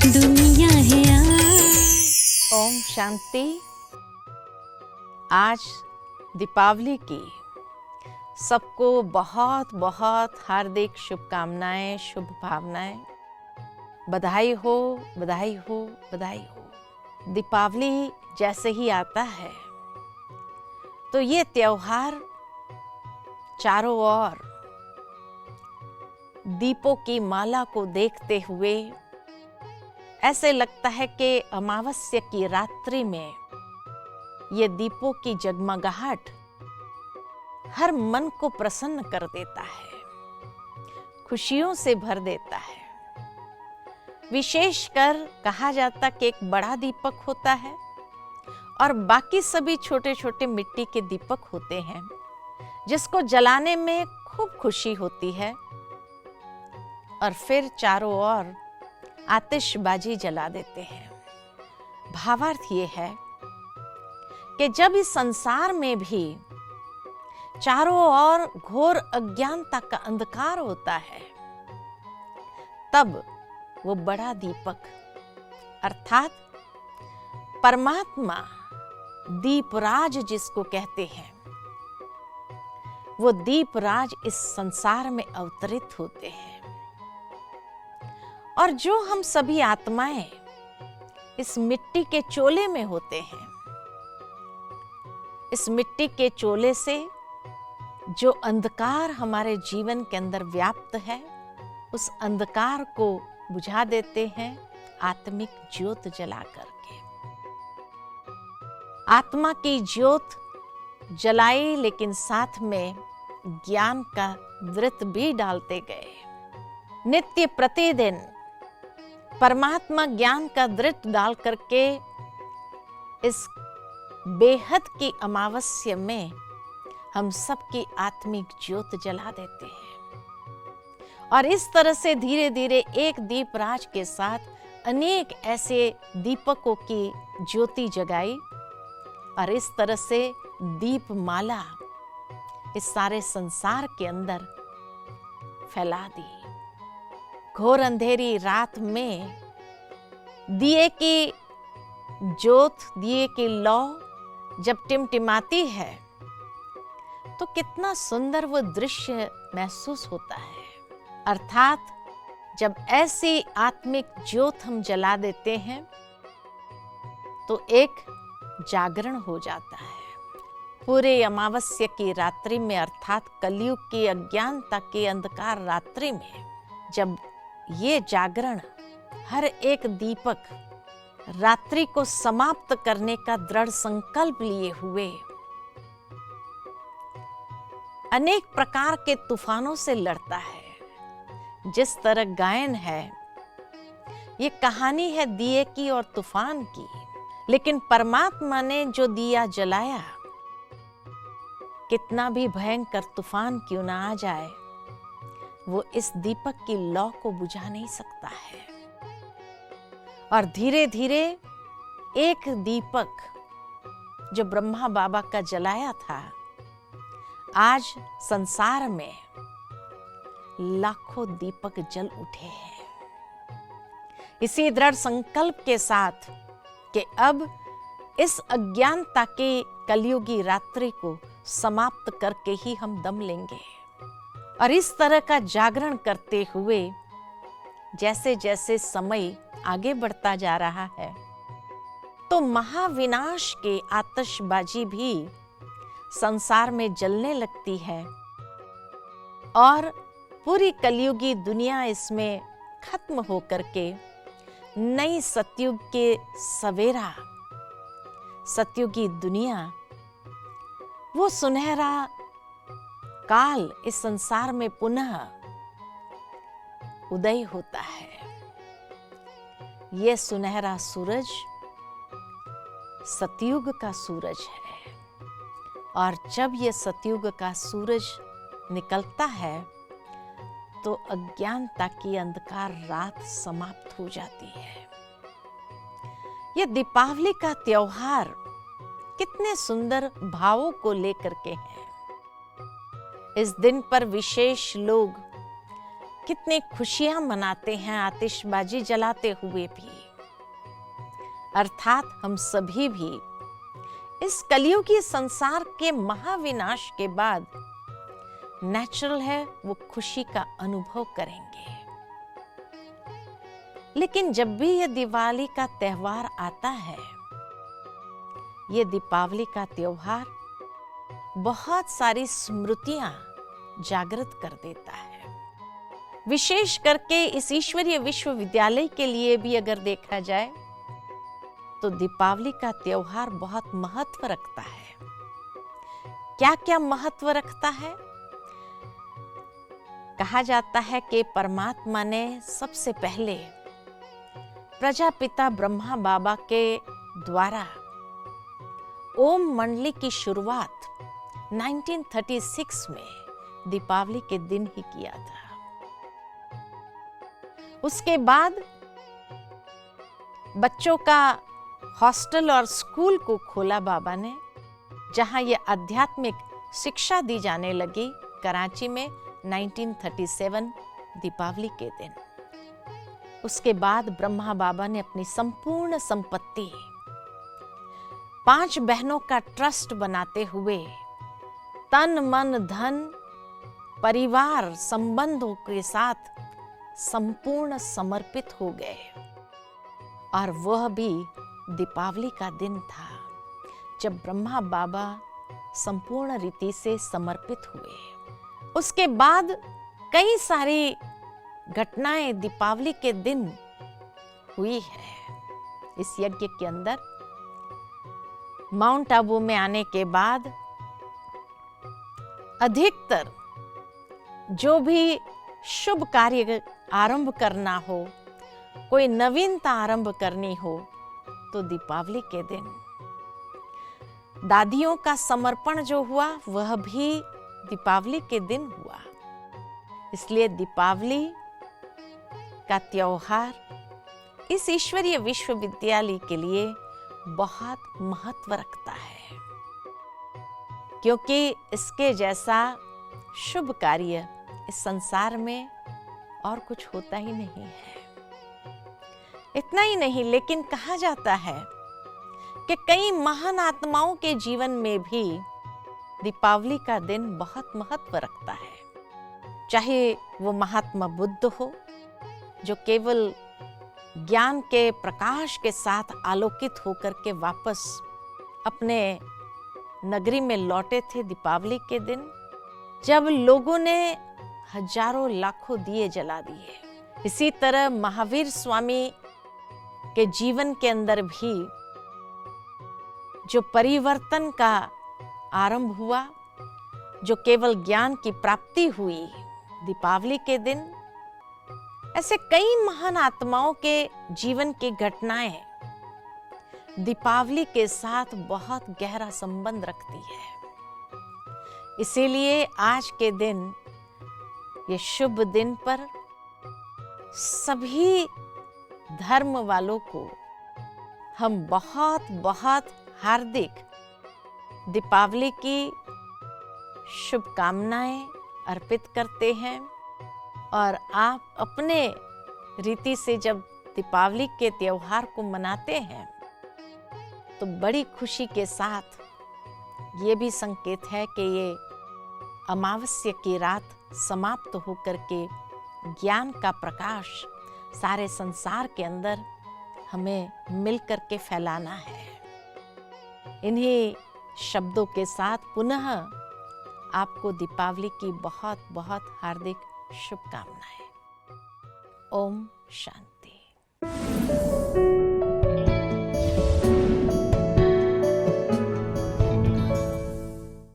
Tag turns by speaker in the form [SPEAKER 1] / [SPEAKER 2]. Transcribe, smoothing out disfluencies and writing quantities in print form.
[SPEAKER 1] दुनिया है आज।
[SPEAKER 2] ओम शांति। आज दीपावली की सबको बहुत बहुत हार्दिक शुभकामनाएं, शुभ भावनाएं। बधाई हो, बधाई हो, बधाई हो। दीपावली जैसे ही आता है तो ये त्योहार चारों ओर दीपों की माला को देखते हुए ऐसे लगता है कि अमावस्या की रात्रि में ये दीपों की जगमगाहट हर मन को प्रसन्न कर देता है, खुशियों से भर देता है। विशेषकर कहा जाता कि एक बड़ा दीपक होता है और बाकी सभी छोटे छोटे मिट्टी के दीपक होते हैं, जिसको जलाने में खूब खुशी होती है। और फिर चारों ओर आतिशबाजी जला देते हैं। भावार्थ ये है कि जब इस संसार में भी चारों ओर घोर अज्ञानता का अंधकार होता है, तब वो बड़ा दीपक अर्थात परमात्मा दीपराज जिसको कहते हैं, वो दीपराज इस संसार में अवतरित होते हैं। और जो हम सभी आत्माएं इस मिट्टी के चोले में होते हैं, इस मिट्टी के चोले से जो अंधकार हमारे जीवन के अंदर व्याप्त है, उस अंधकार को बुझा देते हैं आत्मिक ज्योत जला करके। आत्मा की ज्योत जलाई, लेकिन साथ में ज्ञान का वृत्त भी डालते गए। नित्य प्रतिदिन परमात्मा ज्ञान का वृत्त डाल करके इस बेहद की अमावस्या में हम सबकी आत्मिक ज्योत जला देते हैं। और इस तरह से धीरे धीरे एक दीपराज के साथ अनेक ऐसे दीपकों की ज्योति जगाई और इस तरह से दीपमाला इस सारे संसार के अंदर फैला दी। घोर अंधेरी रात में दिए की ज्योत, दिए की लौ जब टिमटिमाती है तो कितना सुंदर वो दृश्य महसूस होता है। अर्थात जब ऐसी आत्मिक ज्योत हम जला देते हैं तो एक जागरण हो जाता है। पूरे अमावस्या की रात्रि में अर्थात कलयुग की अज्ञानता की अंधकार रात्रि में जब ये जागरण हर एक दीपक रात्रि को समाप्त करने का दृढ़ संकल्प लिए हुए अनेक प्रकार के तूफानों से लड़ता है। जिस तरह गायन है, ये कहानी है दिए की और तूफान की, लेकिन परमात्मा ने जो दिया जलाया, कितना भी भयंकर तूफान क्यों ना आ जाए, वो इस दीपक की लौ को बुझा नहीं सकता है। और धीरे धीरे एक दीपक जो ब्रह्मा बाबा का जलाया था, आज संसार में लाखों दीपक जल उठे हैं। इसी दृढ़ संकल्प के साथ कि अब इस अज्ञानता के कलयुगी रात्रि को समाप्त करके ही हम दम लेंगे। और इस तरह का जागरण करते हुए जैसे जैसे समय आगे बढ़ता जा रहा है, तो महाविनाश की आतिशबाजी भी संसार में जलने लगती है और पूरी कलयुगी दुनिया इसमें खत्म होकर के नई सतयुग के सवेरा सतयुगी दुनिया, वो सुनहरा काल इस संसार में पुनः उदय होता है। ये सुनहरा सूरज सतयुग का सूरज है। और जब ये सतयुग का सूरज निकलता है तो अज्ञानता की अंधकार रात समाप्त हो जाती है। ये दीपावली का त्योहार कितने सुंदर भावों को लेकर के है। इस दिन पर विशेष लोग कितनी खुशियां मनाते हैं आतिशबाजी जलाते हुए भी। अर्थात हम सभी भी इस कलियुगी संसार के महाविनाश के बाद नेचुरल है वो खुशी का अनुभव करेंगे। लेकिन जब भी ये दिवाली का त्योहार आता है, ये दीपावली का त्योहार बहुत सारी स्मृतियां जागृत कर देता है। विशेष करके इस ईश्वरीय विश्वविद्यालय के लिए भी अगर देखा जाए तो दीपावली का त्योहार बहुत महत्व रखता है। क्या क्या महत्व रखता है? कहा जाता है कि परमात्मा ने सबसे पहले प्रजापिता ब्रह्मा बाबा के द्वारा ओम मंडली की शुरुआत 1936 में दीपावली के दिन ही किया था। उसके बाद बच्चों का हॉस्टल और स्कूल को खोला बाबा ने, जहां ये आध्यात्मिक शिक्षा दी जाने लगी कराची में 1937 दीपावली के दिन। उसके बाद ब्रह्मा बाबा ने अपनी संपूर्ण संपत्ति 5 बहनों का ट्रस्ट बनाते हुए तन मन धन परिवार संबंधों के साथ संपूर्ण समर्पित हो गए। और वह भी दीपावली का दिन था जब ब्रह्मा बाबा संपूर्ण रीति से समर्पित हुए। उसके बाद कई सारी घटनाएं दीपावली के दिन हुई है। इस यज्ञ के अंदर माउंट आबू में आने के बाद अधिकतर जो भी शुभ कार्य आरंभ करना हो, कोई नवीनता आरंभ करनी हो, तो दीपावली के दिन दादियों का समर्पण जो हुआ वह भी दीपावली के दिन हुआ। इसलिए दीपावली का त्योहार इस ईश्वरीय विश्वविद्यालय के लिए बहुत महत्व रखता है, क्योंकि इसके जैसा शुभ कार्य इस संसार में और कुछ होता ही नहीं है। इतना ही नहीं, लेकिन कहा जाता है कि कई महान आत्माओं के जीवन में भी दीपावली का दिन बहुत महत्व रखता है। चाहे वो महात्मा बुद्ध हो, जो केवल ज्ञान के प्रकाश के साथ आलोकित होकर के वापस अपने नगरी में लौटे थे दीपावली के दिन, जब लोगों ने हजारों लाखों दिए जला दिए। इसी तरह महावीर स्वामी के जीवन के अंदर भी जो परिवर्तन का आरंभ हुआ, जो केवल ज्ञान की प्राप्ति हुई दीपावली के दिन, ऐसे कई महान आत्माओं के जीवन की घटनाएं दीपावली के साथ बहुत गहरा संबंध रखती है। इसीलिए आज के दिन, ये शुभ दिन पर सभी धर्म वालों को हम बहुत बहुत हार्दिक दीपावली की शुभकामनाएं अर्पित करते हैं। और आप अपने रीति से जब दीपावली के त्योहार को मनाते हैं तो बड़ी खुशी के साथ ये भी संकेत है कि ये अमावस्या की रात समाप्त होकर के ज्ञान का प्रकाश सारे संसार के अंदर हमें मिलकर के फैलाना है। इन्हीं शब्दों के साथ पुनः आपको दीपावली की बहुत बहुत हार्दिक शुभकामनाएं। ओम शांति।